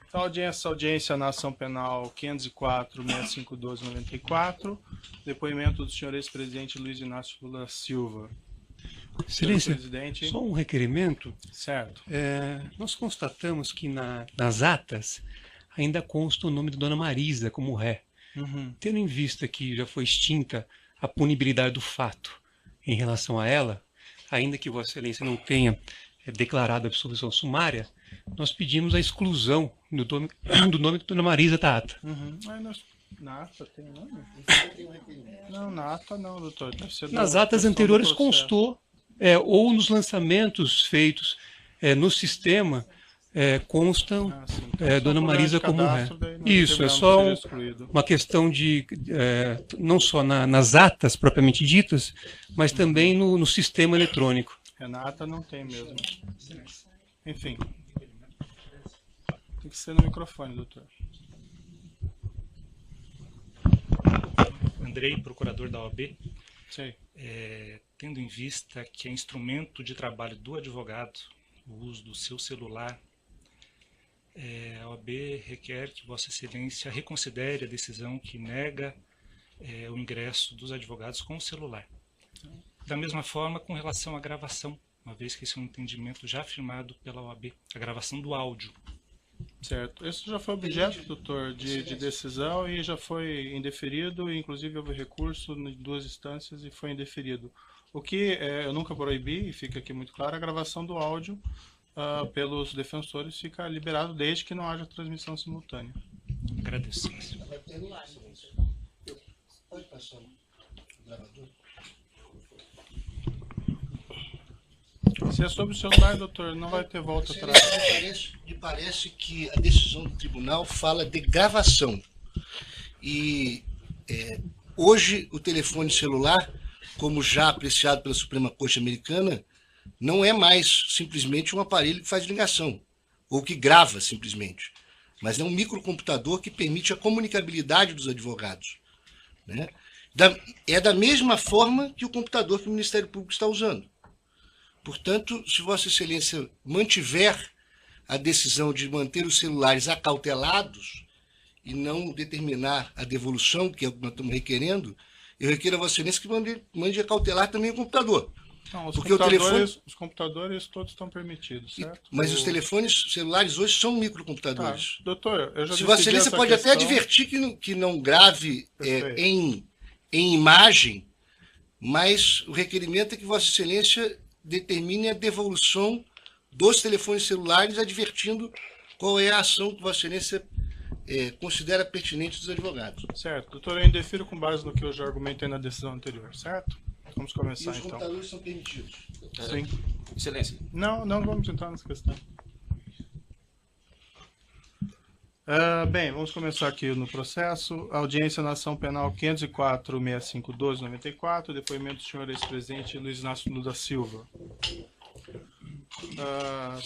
Então, audiência na ação penal 504-6512-94, depoimento do senhor ex-presidente Luiz Inácio Lula Silva. Excelência, presidente. só um requerimento. Certo. Nós constatamos que nas atas ainda consta o nome da dona Marisa como ré. Tendo em vista que já foi extinta a punibilidade do fato em relação a ela, ainda que Vossa Excelência não tenha declarado a absolvição sumária, nós pedimos a exclusão do nome da dona Marisa da ata. Na ata tem nome? Não, na ata não, doutor. Nas atas anteriores constou, ou nos lançamentos feitos no sistema, constam dona Marisa como ré. Isso, é só uma questão de, não só nas atas propriamente ditas, mas também no sistema eletrônico. Na ata não tem mesmo. Enfim. Tem que ser no microfone, doutor. Andrei, procurador da OAB. Sim. Tendo em vista que é instrumento de trabalho do advogado o uso do seu celular, a OAB requer que Vossa Excelência reconsidere a decisão que nega o ingresso dos advogados com o celular. Da mesma forma, com relação à gravação, uma vez que esse é um entendimento já afirmado pela OAB, a gravação do áudio. Certo. Isso já foi objeto, doutor, de decisão e já foi indeferido, e inclusive houve recurso em 2 instâncias e foi indeferido. O que eu nunca proibi, e fica aqui muito claro, a gravação do áudio pelos defensores fica liberado desde que não haja transmissão simultânea. Agradeço. Pode passar o gravador? Se é sobre o celular, doutor, não vai ter volta atrás. Me parece que a decisão do tribunal fala de gravação. E hoje o telefone celular, como já apreciado pela Suprema Corte Americana, não é mais simplesmente um aparelho que faz ligação, ou que grava simplesmente, mas é um microcomputador que permite a comunicabilidade dos advogados, né? É da mesma forma que o computador que o Ministério Público está usando. Portanto, se Vossa Excelência mantiver a decisão de manter os celulares acautelados e não determinar a devolução, que é o que nós estamos requerendo, eu requeiro a Vossa Excelência que mande acautelar também o computador. Não, porque os computadores todos estão permitidos, certo? Mas os telefones celulares hoje são microcomputadores. Tá. Doutor, eu já Se Vossa Excelência pode até advertir que não grave em imagem, mas o requerimento é que Vossa Excelência determine a devolução dos telefones celulares, advertindo qual é a ação que Vossa Excelência considera pertinente dos advogados. Certo. Doutor, eu indefiro com base no que eu já argumentei na decisão anterior, certo? Vamos começar, então. E os computadores são permitidos? Sim. Excelência. Não vamos entrar nessa questão. Bem, vamos começar aqui no processo. Audiência na ação penal 504-6512-94, depoimento do senhor ex-presidente Luiz Inácio Lula Silva.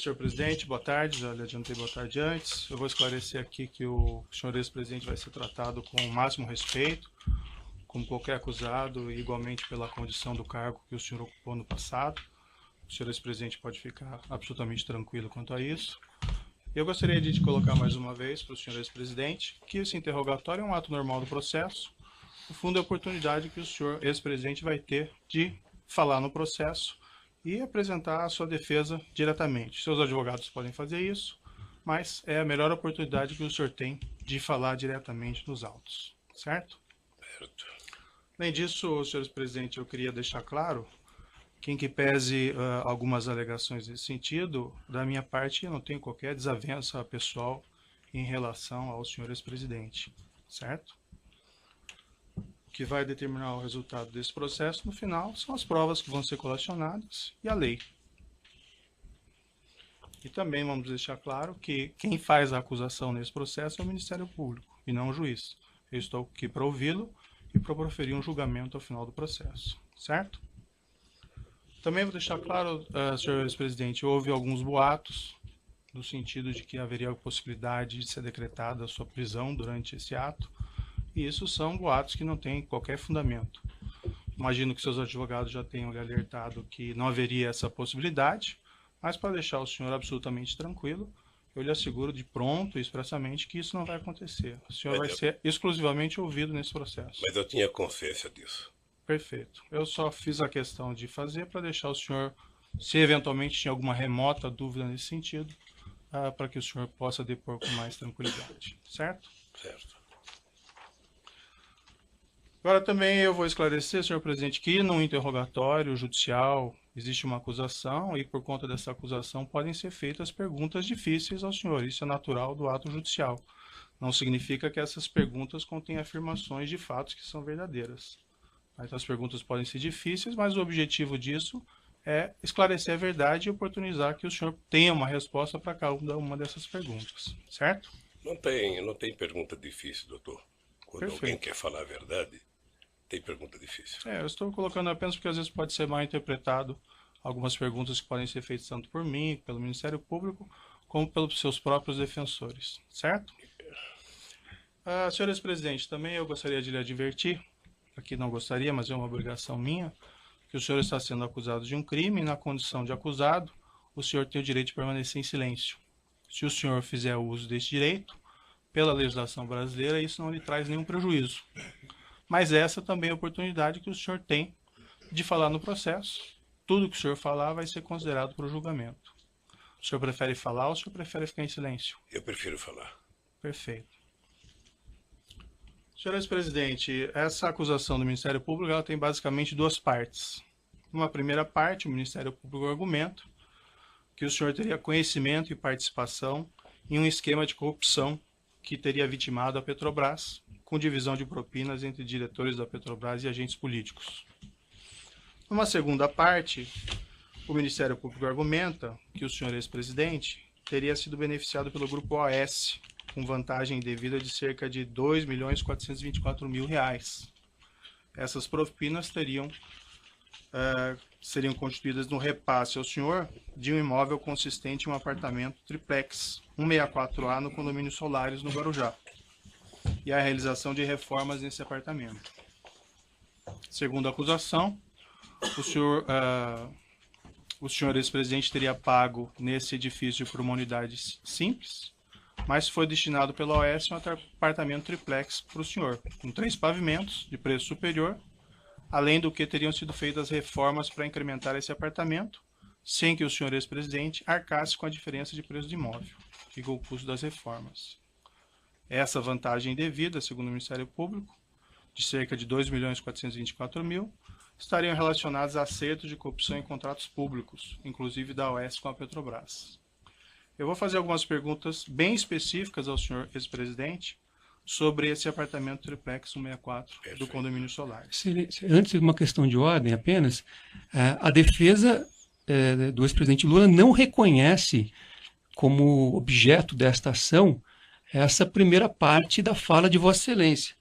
Senhor presidente, boa tarde, já lhe adiantei boa tarde antes. Eu vou esclarecer aqui que o senhor ex-presidente vai ser tratado com o máximo respeito, como qualquer acusado, e igualmente pela condição do cargo que o senhor ocupou no passado. O senhor ex-presidente pode ficar absolutamente tranquilo quanto a isso. Eu gostaria de colocar mais uma vez para o senhor ex-presidente que esse interrogatório é um ato normal do processo. No fundo, é a oportunidade que o senhor ex-presidente vai ter de falar no processo e apresentar a sua defesa diretamente. Seus advogados podem fazer isso, mas é a melhor oportunidade que o senhor tem de falar diretamente nos autos, certo? Certo. Além disso, senhor ex-presidente, eu queria deixar claro que, em que pese algumas alegações nesse sentido, da minha parte eu não tenho qualquer desavença pessoal em relação ao senhor ex-presidente, certo? O que vai determinar o resultado desse processo, no final, são as provas que vão ser colecionadas e a lei. E também vamos deixar claro que quem faz a acusação nesse processo é o Ministério Público e não o juiz. Eu estou aqui para ouvi-lo e para proferir um julgamento ao final do processo, certo? Também vou deixar claro, senhor ex-presidente, houve alguns boatos no sentido de que haveria a possibilidade de ser decretada a sua prisão durante esse ato, e isso são boatos que não têm qualquer fundamento. Imagino que seus advogados já tenham lhe alertado que não haveria essa possibilidade, mas para deixar o senhor absolutamente tranquilo, eu lhe asseguro de pronto e expressamente que isso não vai acontecer. O senhor vai ser exclusivamente ouvido nesse processo. Mas eu tinha consciência disso. Perfeito. Eu só fiz a questão de fazer para deixar o senhor, se eventualmente tinha alguma remota dúvida nesse sentido, para que o senhor possa depor com mais tranquilidade. Certo? Certo. Agora também eu vou esclarecer, senhor presidente, que no interrogatório judicial existe uma acusação e por conta dessa acusação podem ser feitas perguntas difíceis ao senhor. Isso é natural do ato judicial. Não significa que essas perguntas contêm afirmações de fatos que são verdadeiras. Então, as perguntas podem ser difíceis, mas o objetivo disso é esclarecer a verdade e oportunizar que o senhor tenha uma resposta para cada uma dessas perguntas. Certo? Não tem pergunta difícil, doutor. Quando Perfeito. alguém quer falar a verdade, tem pergunta difícil. Eu estou colocando apenas porque às vezes pode ser mal interpretado algumas perguntas que podem ser feitas tanto por mim, pelo Ministério Público, como pelos seus próprios defensores, certo? Senhores presidentes, também eu gostaria de lhe advertir, aqui não gostaria, mas é uma obrigação minha, que o senhor está sendo acusado de um crime e na condição de acusado, o senhor tem o direito de permanecer em silêncio. Se o senhor fizer uso desse direito, pela legislação brasileira, isso não lhe traz nenhum prejuízo. Mas essa também é a oportunidade que o senhor tem de falar no processo. Tudo que o senhor falar vai ser considerado para o julgamento. O senhor prefere falar ou o senhor prefere ficar em silêncio? Eu prefiro falar. Perfeito. Senhores presidente, essa acusação do Ministério Público ela tem basicamente duas partes. Numa primeira parte, o Ministério Público argumenta que o senhor teria conhecimento e participação em um esquema de corrupção que teria vitimado a Petrobras, com divisão de propinas entre diretores da Petrobras e agentes políticos. Numa segunda parte, o Ministério Público argumenta que o senhor ex-presidente teria sido beneficiado pelo Grupo OAS, com vantagem devida de cerca de R$ 2.424.000. Essas propinas seriam constituídas no repasse ao senhor de um imóvel consistente em um apartamento triplex 164A no condomínio Solares, no Guarujá, e a realização de reformas nesse apartamento. Segundo a acusação, o senhor ex-presidente teria pago nesse edifício por uma unidade simples, mas foi destinado pela OAS um apartamento triplex para o senhor, com 3 pavimentos de preço superior, além do que teriam sido feitas reformas para incrementar esse apartamento, sem que o senhor ex-presidente arcasse com a diferença de preço do imóvel e com o custo das reformas. Essa vantagem devida, segundo o Ministério Público, de cerca de R$ 2.424.000, estariam relacionadas a acertos de corrupção em contratos públicos, inclusive da OAS com a Petrobras. Eu vou fazer algumas perguntas bem específicas ao senhor ex-presidente sobre esse apartamento triplex 164 do condomínio Solares. Antes de uma questão de ordem apenas, a defesa do ex-presidente Lula não reconhece como objeto desta ação essa primeira parte da fala de Vossa Excelência,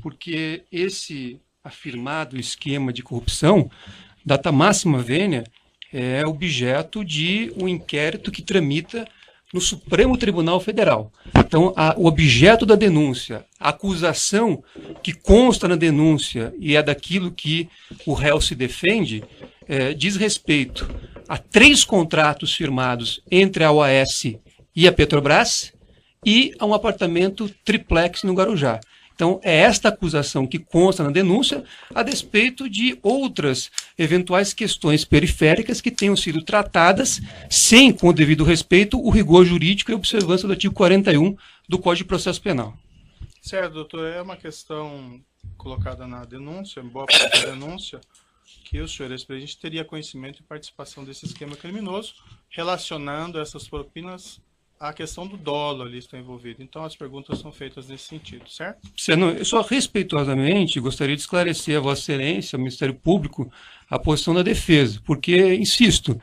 porque esse afirmado esquema de corrupção, data máxima vênia, é objeto de um inquérito que tramita no Supremo Tribunal Federal. Então, o objeto da denúncia, a acusação que consta na denúncia e é daquilo que o réu se defende, diz respeito a 3 contratos firmados entre a OAS e a Petrobras e a um apartamento triplex no Guarujá. Então, é esta acusação que consta na denúncia, a despeito de outras eventuais questões periféricas que tenham sido tratadas sem, com o devido respeito, o rigor jurídico e observância do artigo 41 do Código de Processo Penal. Certo, doutor. É uma questão colocada na denúncia, boa parte da denúncia, que o senhor ex-presidente teria conhecimento e participação desse esquema criminoso, relacionando essas propinas à questão do dolo ali está envolvido. Então, as perguntas são feitas nesse sentido, certo? Eu só respeitosamente gostaria de esclarecer a Vossa Excelência, ao Ministério Público, a posição da defesa, porque, insisto,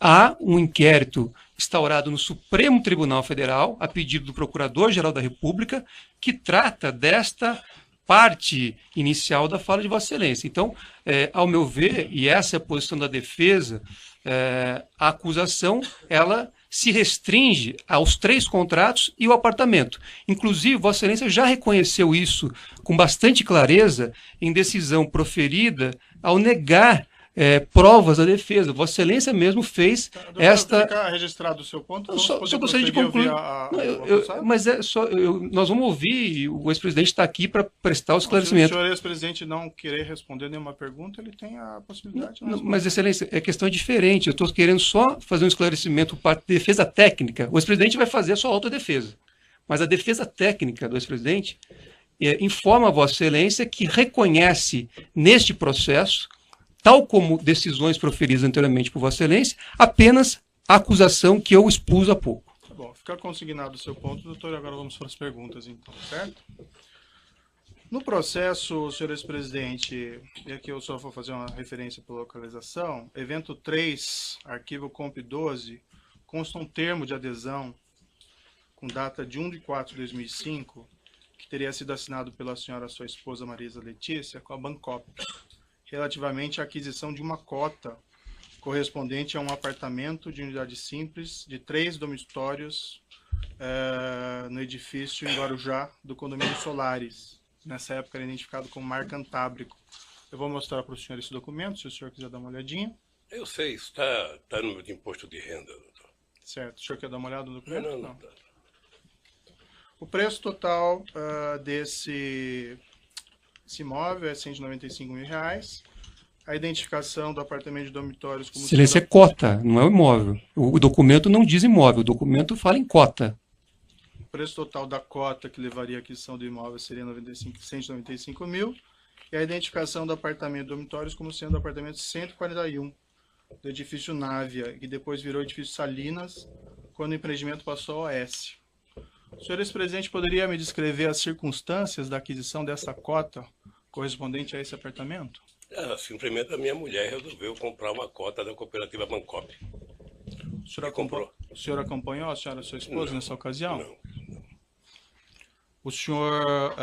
há um inquérito instaurado no Supremo Tribunal Federal, a pedido do Procurador-Geral da República, que trata desta parte inicial da fala de Vossa Excelência. Então, ao meu ver, e essa é a posição da defesa, a acusação, ela se restringe aos 3 contratos e o apartamento. Inclusive, Vossa Excelência já reconheceu isso com bastante clareza em decisão proferida ao negar provas da defesa. Vossa Excelência mesmo fez Doutor, esta... Fica registrado o seu ponto, vamos Só poder gostaria de prosseguir concluir. ouvir Não, o acusado? mas nós vamos ouvir, o ex-presidente está aqui para prestar o Se o esclarecimento. senhor ex-presidente não querer responder nenhuma pergunta, ele tem a possibilidade de Não, responder. mas, Excelência, a questão é diferente. Eu estou querendo só fazer um esclarecimento para defesa técnica. O ex-presidente vai fazer a sua autodefesa. Mas a defesa técnica do ex-presidente informa a Vossa Excelência que reconhece neste processo, tal como decisões proferidas anteriormente por Vossa Excelência, apenas a acusação que eu expus há pouco. Tá bom, fica consignado o seu ponto, doutor, e agora vamos para as perguntas, então, certo? No processo, senhor ex-presidente, e aqui eu só vou fazer uma referência para localização, evento 3, arquivo comp 12, consta um termo de adesão com data de 1 de 4 de 2005, que teria sido assinado pela senhora sua esposa Marisa Letícia com a Bancop, relativamente à aquisição de uma cota correspondente a um apartamento de unidade simples de 3 dormitórios no edifício em Guarujá do condomínio Solares. Nessa época era identificado como Mar Cantábrico. Eu vou mostrar para o senhor esse documento, se o senhor quiser dar uma olhadinha. Eu sei, isso está no meu imposto de renda, doutor. Certo. O senhor quer dar uma olhada no documento? Não. O preço total desse imóvel é R$ 195 mil. A identificação do apartamento de dormitórios como... Excelência, é cota, não é o imóvel. O documento não diz imóvel, o documento fala em cota. O preço total da cota que levaria à aquisição do imóvel seria 195 mil. E a identificação do apartamento de dormitórios como sendo o apartamento 141 do edifício Návia, que depois virou edifício Salinas, quando o empreendimento passou ao OS. O senhor ex-presidente poderia me descrever as circunstâncias da aquisição dessa cota correspondente a esse apartamento? Simplesmente a minha mulher resolveu comprar uma cota da cooperativa Bancop. O senhor acompanhou a senhora, sua esposa, nessa ocasião? Não. O senhor,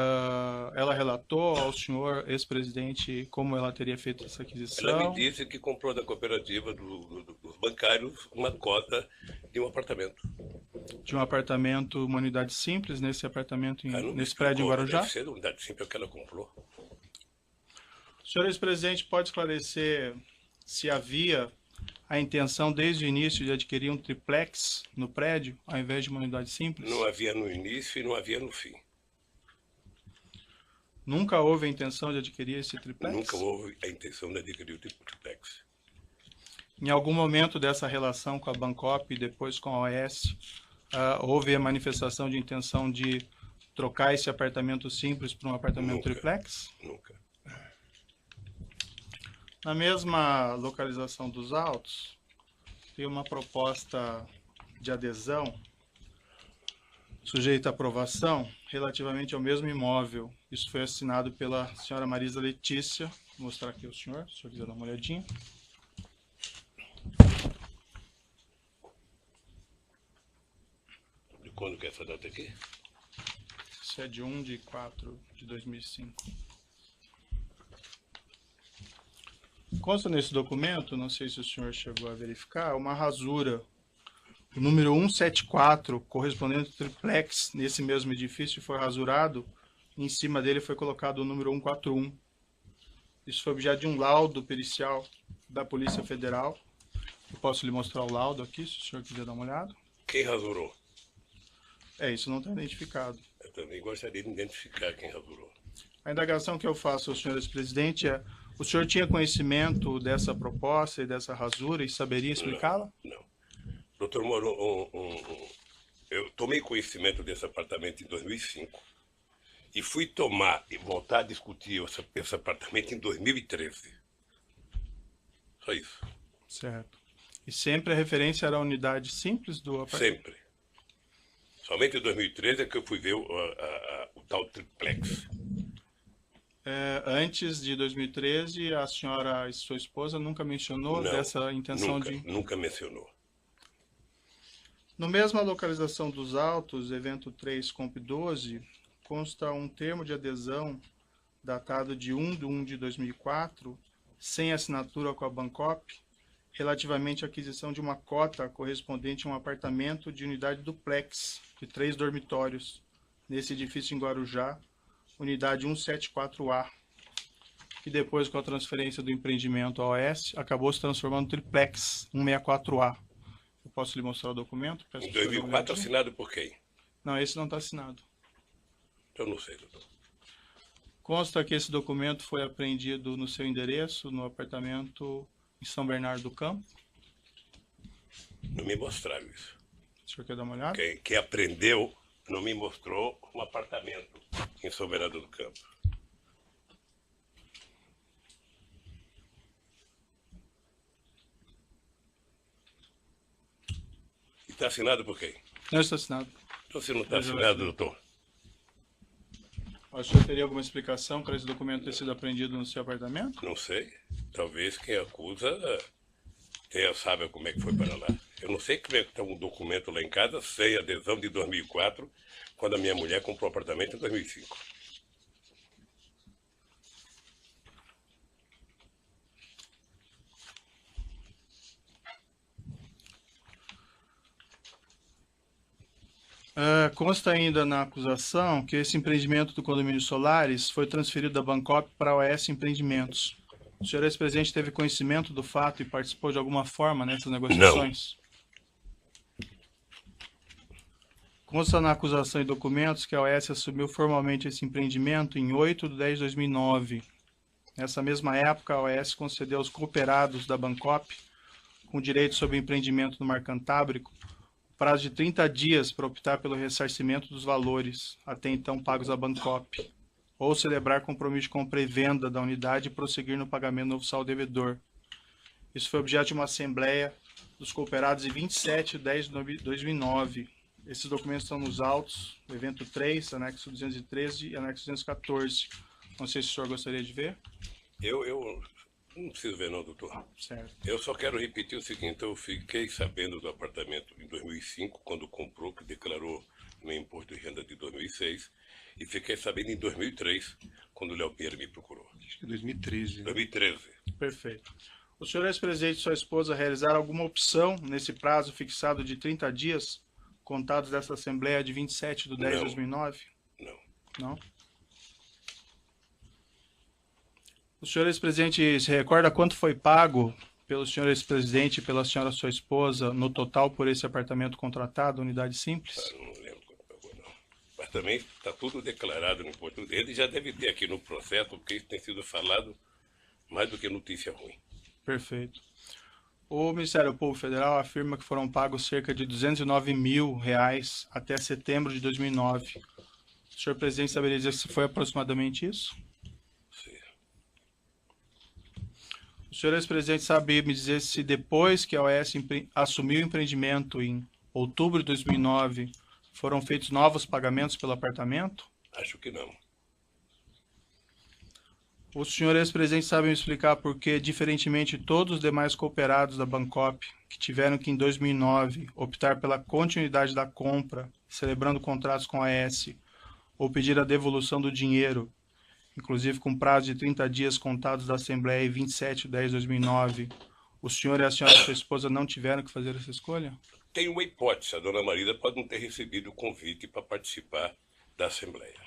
ela relatou ao senhor ex-presidente como ela teria feito essa aquisição? Ela me disse que comprou da cooperativa dos bancários uma cota de um apartamento. De um apartamento, uma unidade simples, nesse apartamento, nesse prédio em Guarujá? Deve ser uma unidade simples que ela comprou. O senhor ex-presidente pode esclarecer se havia a intenção desde o início de adquirir um triplex no prédio, ao invés de uma unidade simples? Não havia no início e não havia no fim. Nunca houve a intenção de adquirir esse triplex? Nunca houve a intenção de adquirir o triplex. Em algum momento dessa relação com a Bancop e depois com a OS, houve a manifestação de intenção de trocar esse apartamento simples por um apartamento triplex? Nunca. Na mesma localização dos autos, tem uma proposta de adesão sujeita à aprovação relativamente ao mesmo imóvel. Isso foi assinado pela senhora Marisa Letícia. Vou mostrar aqui ao senhor, se o senhor quiser dar uma olhadinha. De quando que é essa data aqui? Isso é de 1 de 4 de 2005. Consta nesse documento, não sei se o senhor chegou a verificar, uma rasura. O número 174, correspondente ao triplex, nesse mesmo edifício, foi rasurado. E em cima dele foi colocado o número 141. Isso foi objeto de um laudo pericial da Polícia Federal. Eu posso lhe mostrar o laudo aqui, se o senhor quiser dar uma olhada. Quem rasurou? Isso não está identificado. Eu também gostaria de identificar quem rasurou. A indagação que eu faço ao senhor ex-presidente é: o senhor tinha conhecimento dessa proposta e dessa rasura e saberia explicá-la? Não. Doutor Moro, eu tomei conhecimento desse apartamento em 2005 e fui voltar a discutir esse apartamento em 2013. Só isso. Certo. E sempre a referência era a unidade simples do apartamento? Sempre. Somente em 2013 é que eu fui ver o tal triplex. Antes de 2013, a senhora e sua esposa nunca mencionou dessa intenção Nunca mencionou. No mesma localização dos autos, evento 3, comp 12, consta um termo de adesão datado de 1 de 2004, sem assinatura com a Bancop, relativamente à aquisição de uma cota correspondente a um apartamento de unidade duplex, de 3 dormitórios, nesse edifício em Guarujá, unidade 174A, que depois, com a transferência do empreendimento ao OS, acabou se transformando no triplex 164A. Eu posso lhe mostrar o documento? Em 2004, assinado por quem? Não, esse não está assinado. Eu não sei, doutor. Consta que esse documento foi apreendido no seu endereço, no apartamento em São Bernardo do Campo. Não me mostraram isso. O senhor quer dar uma olhada? Quem aprendeu não me mostrou um apartamento em São Bernardo do Campo. Está assinado por quem? Não está assinado. Então, se não está assinado, doutor, O senhor teria alguma explicação para esse documento ter sido apreendido no seu apartamento? não sei. Talvez quem acusa saiba como é que foi para lá. Eu não sei como é que está um documento lá em casa sem adesão de 2004, quando a minha mulher comprou o apartamento em 2005. Consta ainda na acusação que esse empreendimento do condomínio Solares foi transferido da Bancop para a OS Empreendimentos. O senhor ex-presidente teve conhecimento do fato e participou de alguma forma nessas negociações? Não. Consta na acusação e documentos que a OS assumiu formalmente esse empreendimento em 8/10/2009. Nessa mesma época, a OS concedeu aos cooperados da Bancop, com direito sobre o empreendimento no Mar Cantábrico, prazo de 30 dias para optar pelo ressarcimento dos valores, até então pagos à Bancop, ou celebrar compromisso de compra e venda da unidade e prosseguir no pagamento novo saldo devedor. Isso foi objeto de uma assembleia dos cooperados em 27/10/2009. Esses documentos estão nos autos, do evento 3, anexo 213 e anexo 214. Não sei se o senhor gostaria de ver. Eu não preciso ver não, doutor. Certo. Eu só quero repetir o seguinte, eu fiquei sabendo do apartamento em 2005, quando comprou, que declarou no imposto de renda de 2006, e fiquei sabendo em 2003, quando o Léo Pinheiro me procurou. Acho que é 2013. 2013. Perfeito. O senhor ex-presidente e sua esposa realizaram alguma opção nesse prazo fixado de 30 dias, contados dessa Assembleia de 27/10/2009? Não. Não? O senhor ex-presidente se recorda quanto foi pago pelo senhor ex-presidente e pela senhora sua esposa no total por esse apartamento contratado, unidade simples? Não lembro quanto pagou, não. Mas também está tudo declarado no imposto. Ele já deve ter aqui no processo, porque isso tem sido falado mais do que notícia ruim. Perfeito. O Ministério Público Federal afirma que foram pagos cerca de R$209 mil até setembro de 2009. O senhor presidente saberia dizer se foi aproximadamente isso? Sim. O senhor ex-presidente sabe me dizer se depois que a OS assumiu o empreendimento em outubro de 2009, foram feitos novos pagamentos pelo apartamento? Acho que não. O senhor ex-presidente sabe me explicar por que, diferentemente de todos os demais cooperados da Bancop, que tiveram que, em 2009, optar pela continuidade da compra, celebrando contratos com a AS, ou pedir a devolução do dinheiro, inclusive com prazo de 30 dias contados da Assembleia em 27/10/2009, o senhor e a senhora sua esposa não tiveram que fazer essa escolha? Tem uma hipótese, a dona Marida pode não ter recebido o convite para participar da Assembleia.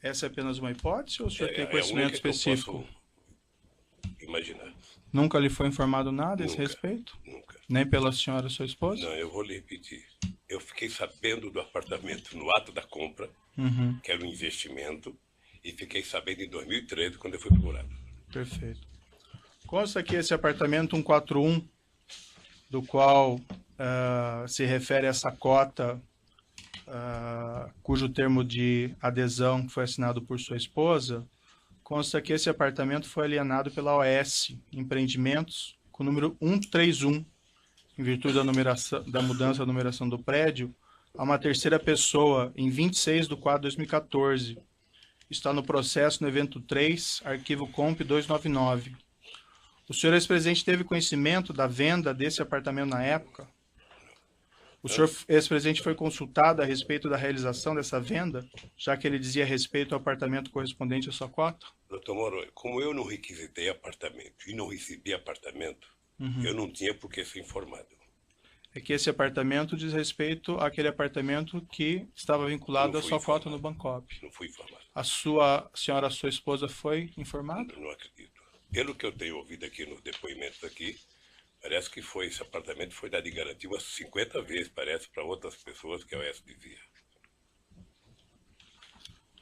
Essa é apenas uma hipótese ou o senhor tem conhecimento a única que eu específico? posso imaginar. Nunca lhe foi informado nada a esse Nunca. respeito? Nunca. Nem pela senhora sua esposa? Não, eu vou lhe repetir. Eu fiquei sabendo do apartamento no ato da compra, que era um investimento, e fiquei sabendo em 2013, quando eu fui procurado. Perfeito. Consta que esse apartamento 141, do qual se refere a essa cota, cujo termo de adesão foi assinado por sua esposa, consta que esse apartamento foi alienado pela OS Empreendimentos, com o número 131, em virtude da mudança da numeração do prédio, a uma terceira pessoa, em 26/4/2014. Está no processo no evento 3, arquivo comp 299. O senhor ex-presidente teve conhecimento da venda desse apartamento na época? O senhor ex-presidente foi consultado a respeito da realização dessa venda, já que ele dizia respeito ao apartamento correspondente à sua cota? Doutor Moro, como eu não requisitei apartamento e não recebi apartamento, eu não tinha por que ser informado. É que esse apartamento diz respeito àquele apartamento que estava vinculado Não à fui sua cota informado. no Bancop. Não fui informado. A senhora, sua esposa, foi informada? Não acredito. Pelo que eu tenho ouvido aqui nos depoimentos aqui, parece que esse apartamento foi dado em garantia umas 50 vezes, parece, para outras pessoas que a OAS dizia.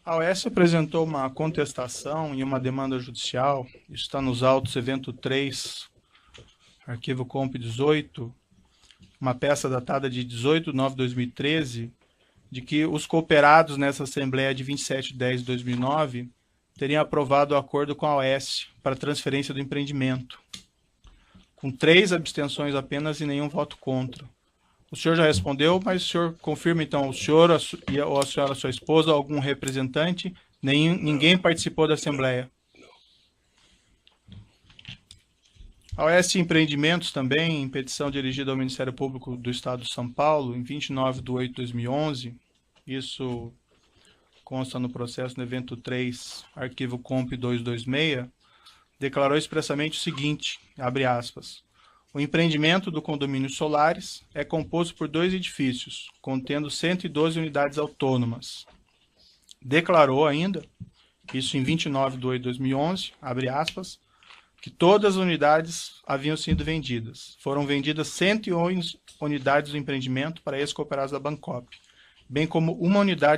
A OAS apresentou uma contestação e uma demanda judicial, isso está nos autos evento 3, arquivo comp 18, uma peça datada de 18/9/2013, de que os cooperados nessa Assembleia de 27/10/2009 teriam aprovado o acordo com a OAS para transferência do empreendimento, com 3 abstenções apenas e nenhum voto contra. O senhor já respondeu, mas o senhor confirma então, o senhor ou a senhora, sua esposa, algum representante, ninguém participou da Assembleia? A OAS Empreendimentos também, em petição dirigida ao Ministério Público do Estado de São Paulo, em 29/8/2011, isso consta no processo no evento 3, arquivo comp 226, declarou expressamente o seguinte, abre aspas, o empreendimento do condomínio Solares é composto por 2 edifícios, contendo 112 unidades autônomas. Declarou ainda, isso em 29/8/2011, abre aspas, que todas as unidades haviam sido vendidas. Foram vendidas 111 unidades do empreendimento para ex-cooperados da Bancop, bem como uma unidade